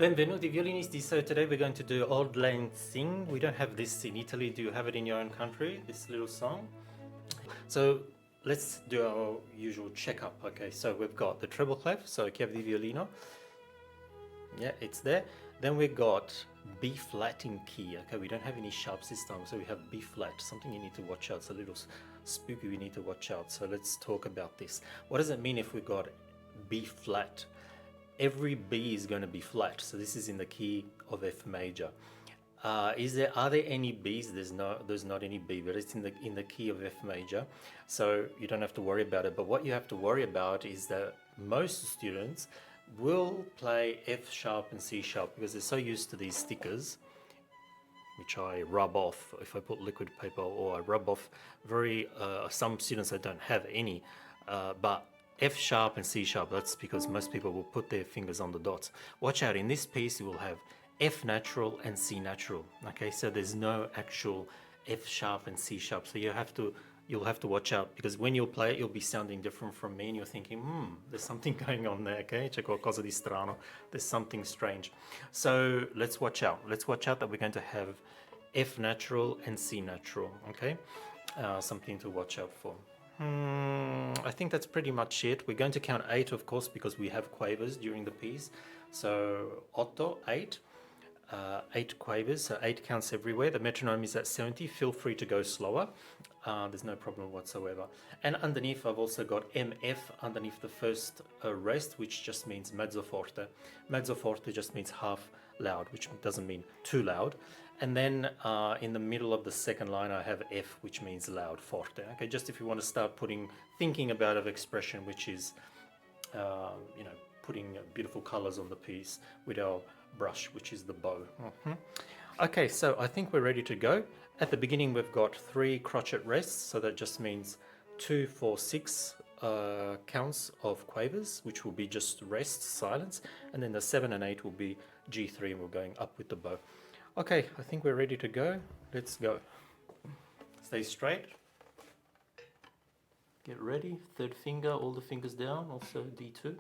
Benvenuti violinisti. So today we're going to do Auld Lang Syne. We don't have this in Italy. Do you have it in your own country, this little song? So let's do our usual checkup. Okay, so we've got the treble clef, so chiave di violino. Yeah, it's there. Then we got B flat in key. Okay, we don't have any sharps this time, so we have B flat. Something you need to watch out. It's a little spooky. We need to watch out. So let's talk about this. What does it mean if we got B flat? Every B is going to be flat, so this is in the key of F major. Are there any B's? There's not any B, but it's in the key of F major, so you don't have to worry about it. But what you have to worry about is that most students will play F sharp and C sharp because they're so used to these stickers, which I rub off if I put liquid paper, or I rub off some students that don't have any, but F sharp and C sharp, that's because most people will put their fingers on the dots. Watch out, in this piece you will have F natural and C natural. Okay, so there's no actual F sharp and C sharp. So you'll have to watch out, because when you'll play it, you'll be sounding different from me and you're thinking, there's something going on there, okay? C'è qualcosa di strano. There's something strange. So let's watch out. Let's watch out that we're going to have F natural and C natural, okay? Something to watch out for. I think that's pretty much it. We're going to count 8, of course, because we have quavers during the piece. So 8, 8 quavers, so 8 counts everywhere. The metronome is at 70. Feel free to go slower. There's no problem whatsoever. And underneath, I've also got MF underneath the first rest, which just means mezzo forte. Mezzo forte just means half loud, which doesn't mean too loud. And then in the middle of the second line, I have F, which means loud, forte. Okay, just if you want to start thinking about an expression, which is, putting beautiful colors on the piece with our brush, which is the bow. Okay, so I think we're ready to go. At the beginning, we've got 3 crotchet rests, so that just means 2, 4, 6 counts of quavers, which will be just rests, silence, and then the 7 and 8 will be G3, and we're going up with the bow. Okay, I think we're ready to go. Let's go. Stay straight. Get ready. Third finger, all the fingers down, also D2.